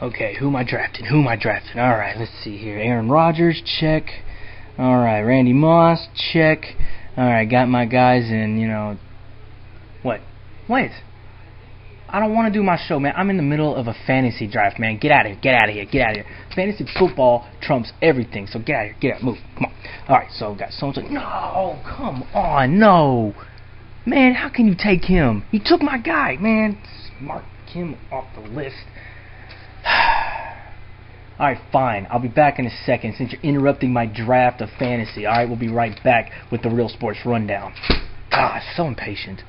Okay, who am I drafting? Alright, let's see here. Aaron Rodgers, check. Alright, Randy Moss, check. Alright, got my guys in, What? Wait. I don't want to do my show, man. I'm in the middle of a fantasy draft, man. Get out of here. Fantasy football trumps everything, so get out of here. Move. Come on. Alright, so got so-and-so. No, come on, no. Man, how can you take him? He took my guy, man. Mark him off the list. Alright, fine. I'll be back in a second since you're interrupting my draft of fantasy. Alright, we'll be right back with the Real Sports Rundown. Gosh, so impatient.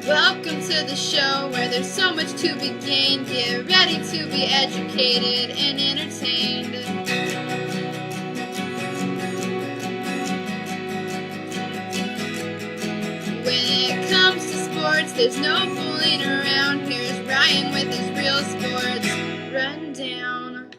Welcome to the show where there's so much to be gained. Get ready to be educated and entertained. When it comes to sports, there's no fooling around. Here's Ryan with his Real Sports Rundown.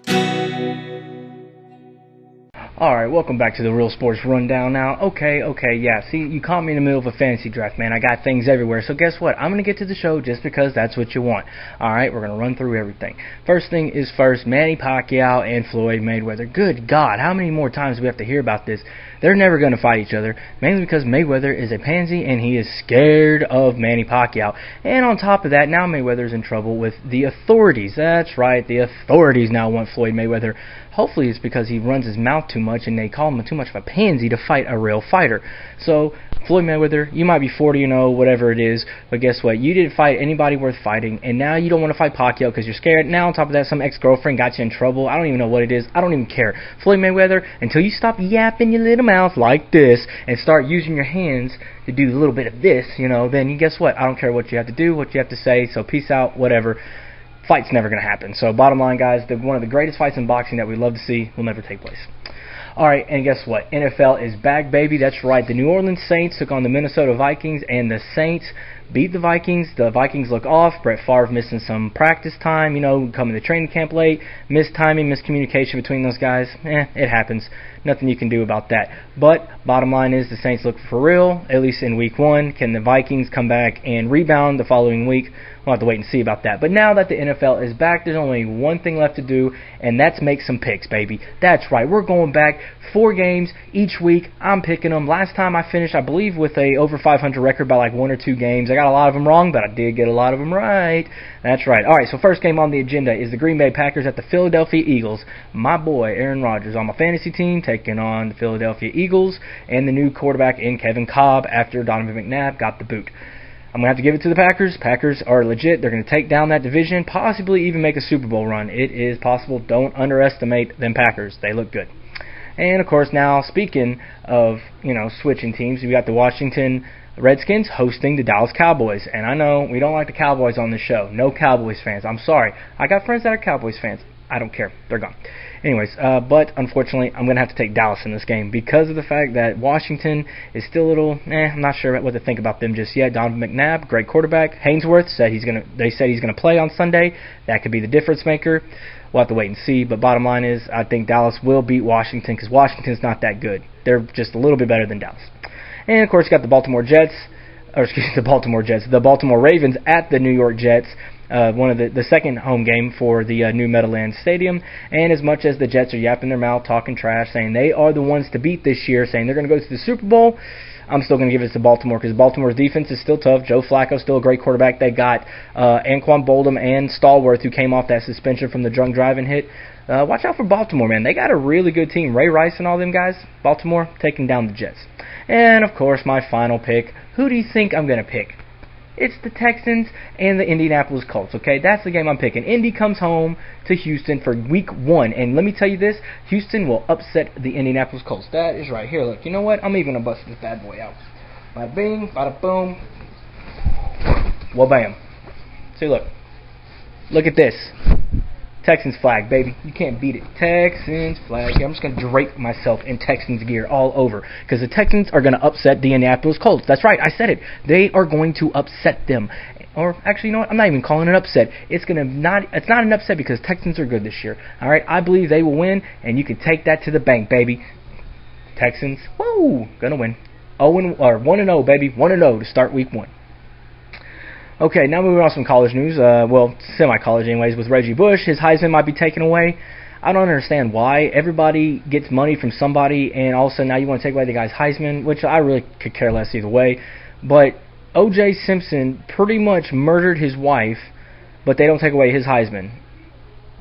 Alright, welcome back to the Real Sports Rundown now. Okay, yeah, see, you caught me in the middle of a fantasy draft, man. I got things everywhere, so guess what? I'm going to get to the show just because that's what you want. Alright, we're going to run through everything. First thing is first, Manny Pacquiao and Floyd Mayweather. Good God, how many more times do we have to hear about this? They're never going to fight each other, mainly because Mayweather is a pansy and he is scared of Manny Pacquiao. And on top of that, now Mayweather's in trouble with the authorities. That's right, the authorities now want Floyd Mayweather. Hopefully it's because he runs his mouth too much and they call him too much of a pansy to fight a real fighter. So, Floyd Mayweather, you might be 40-0, whatever it is, but guess what? You didn't fight anybody worth fighting, and now you don't want to fight Pacquiao because you're scared. Now, on top of that, some ex-girlfriend got you in trouble. I don't even know what it is. I don't even care. Floyd Mayweather, until you stop yapping your little mouth like this and start using your hands to do a little bit of this, then you guess what? I don't care what you have to do, what you have to say, so peace out, whatever. Fight's never going to happen. So bottom line, guys, one of the greatest fights in boxing that we love to see will never take place. Alright, and guess what? NFL is back, baby. That's right. The New Orleans Saints took on the Minnesota Vikings, and the Saints beat the Vikings. The Vikings look off. Brett Favre missing some practice time, coming to training camp late. Mistiming, miscommunication between those guys. It happens. Nothing you can do about that. But bottom line is the Saints look for real, at least in week 1. Can the Vikings come back and rebound the following week? We'll have to wait and see about that. But now that the NFL is back, there's only one thing left to do, and that's make some picks, baby. That's right. We're going back 4 games each week. I'm picking them. Last time I finished, I believe, with a over 500 record by like 1 or 2 games. I got a lot of them wrong, but I did get a lot of them right. That's right. All right, so first game on the agenda is the Green Bay Packers at the Philadelphia Eagles. My boy, Aaron Rodgers, on my fantasy team, taking on the Philadelphia Eagles and the new quarterback in Kevin Kolb after Donovan McNabb got the boot. I'm going to have to give it to the Packers. Packers are legit. They're going to take down that division, possibly even make a Super Bowl run. It is possible. Don't underestimate them Packers. They look good. And, of course, now, speaking of, switching teams, we got the Washington Redskins hosting the Dallas Cowboys. And I know we don't like the Cowboys on the show. No Cowboys fans. I'm sorry. I got friends that are Cowboys fans. I don't care. They're gone. Anyways, but unfortunately, I'm going to have to take Dallas in this game because of the fact that Washington is still a little, I'm not sure what to think about them just yet. Donovan McNabb, great quarterback. Hainsworth said they said he's going to play on Sunday. That could be the difference maker. We'll have to wait and see. But bottom line is, I think Dallas will beat Washington because Washington's not that good. They're just a little bit better than Dallas. And of course, you got the Baltimore Ravens at the New York Jets. One of the second home game for the new Meadowlands Stadium. And as much as the Jets are yapping their mouth, talking trash, saying they are the ones to beat this year, saying they're going to go to the Super Bowl, I'm still going to give it to Baltimore because Baltimore's defense is still tough. Joe Flacco's still a great quarterback. They got Anquan Boldin and Stallworth, who came off that suspension from the drunk driving hit. Watch out for Baltimore, man. They got a really good team. Ray Rice and all them guys. Baltimore taking down the Jets. And, of course, my final pick. Who do you think I'm going to pick? It's the Texans and the Indianapolis Colts, okay? That's the game I'm picking. Indy comes home to Houston for week 1. And let me tell you this, Houston will upset the Indianapolis Colts. That is right. Here, look. You know what? I'm even going to bust this bad boy out. Bada bing, bada boom. Well, bam. See, look. Look at this. Texans flag, baby. You can't beat it. Texans flag. Yeah, I'm just going to drape myself in Texans gear all over because the Texans are going to upset the Indianapolis Colts. That's right. I said it. They are going to upset them. Or actually, you know what? I'm not even calling it an upset. It's not an upset because Texans are good this year. All right, I believe they will win, and you can take that to the bank, baby. Texans, woo, gonna win. 1-0, baby. 1-0 to start week 1. Okay, now moving on to some college news. Well, semi-college anyways. With Reggie Bush, his Heisman might be taken away. I don't understand why. Everybody gets money from somebody, and all of a sudden now you want to take away the guy's Heisman, which I really could care less either way. But O.J. Simpson pretty much murdered his wife, but they don't take away his Heisman.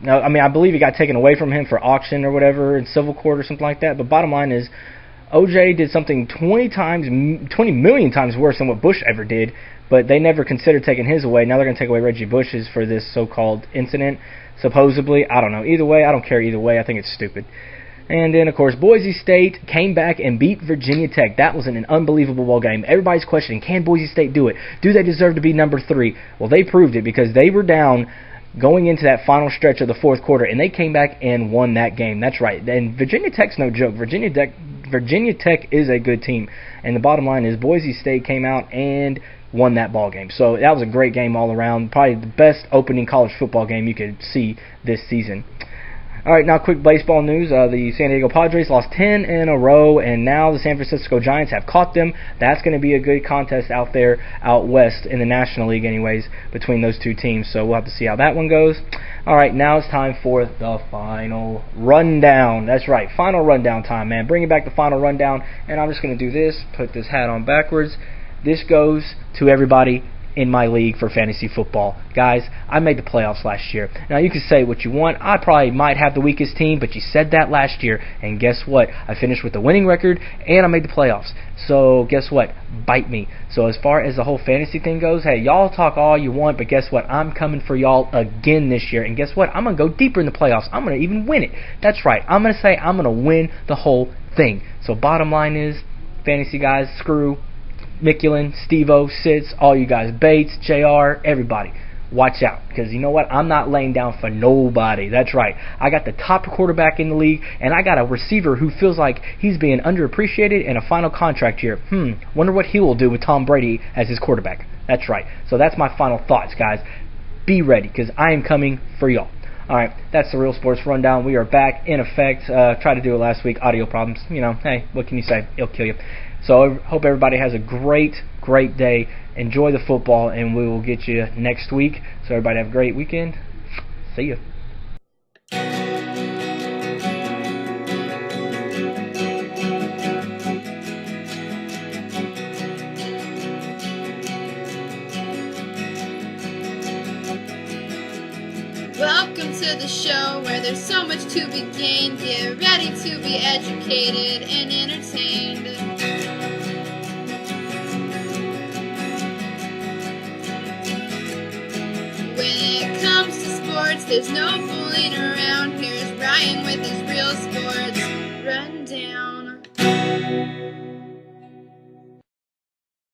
Now, I mean, I believe it got taken away from him for auction or whatever in civil court or something like that. But bottom line is, O.J. did something 20 million times worse than what Bush ever did, but they never considered taking his away. Now they're going to take away Reggie Bush's for this so-called incident, supposedly. I don't know. Either way, I don't care either way. I think it's stupid. And then, of course, Boise State came back and beat Virginia Tech. That was an unbelievable ball game. Everybody's questioning, can Boise State do it? Do they deserve to be number 3? Well, they proved it because they were down going into that final stretch of the fourth quarter, and they came back and won that game. That's right. And Virginia Tech's no joke. Virginia Tech is a good team. And the bottom line is Boise State came out and won that ball game. So that was a great game all around. Probably the best opening college football game you could see this season. All right, now quick baseball news. The San Diego Padres lost 10 in a row, and now the San Francisco Giants have caught them. That's going to be a good contest out there, out west, in the National League anyways, between those two teams. So we'll have to see how that one goes. All right, now it's time for the final rundown. That's right, final rundown time, man. Bringing back the final rundown, and I'm just going to do this, put this hat on backwards. This goes to everybody in my league for fantasy football. Guys, I made the playoffs last year. Now, you can say what you want. I probably might have the weakest team, but you said that last year, and guess what? I finished with a winning record, and I made the playoffs. So, guess what? Bite me. So, as far as the whole fantasy thing goes, hey, y'all talk all you want, but guess what? I'm coming for y'all again this year, and guess what? I'm going to go deeper in the playoffs. I'm going to even win it. That's right. I'm going to say I'm going to win the whole thing. So, bottom line is, fantasy guys, screw Mikulin, Steve-O, Sitz, all you guys, Bates, JR, everybody. Watch out, because you know what? I'm not laying down for nobody. That's right. I got the top quarterback in the league, and I got a receiver who feels like he's being underappreciated in a final contract year. Wonder what he will do with Tom Brady as his quarterback. That's right. So that's my final thoughts, guys. Be ready, because I am coming for y'all. All right, that's the Real Sports Rundown. We are back in effect. Tried to do it last week. Audio problems. You know, hey, what can you say? It'll kill you. So I hope everybody has a great day. Enjoy the football, and we will get you next week. So everybody have a great weekend. See ya. Welcome to the show where there's so much to be gained. Get ready to be educated and entertained. When it comes to sports, there's no fooling around. Here's Ryan with his Real Sports Rundown.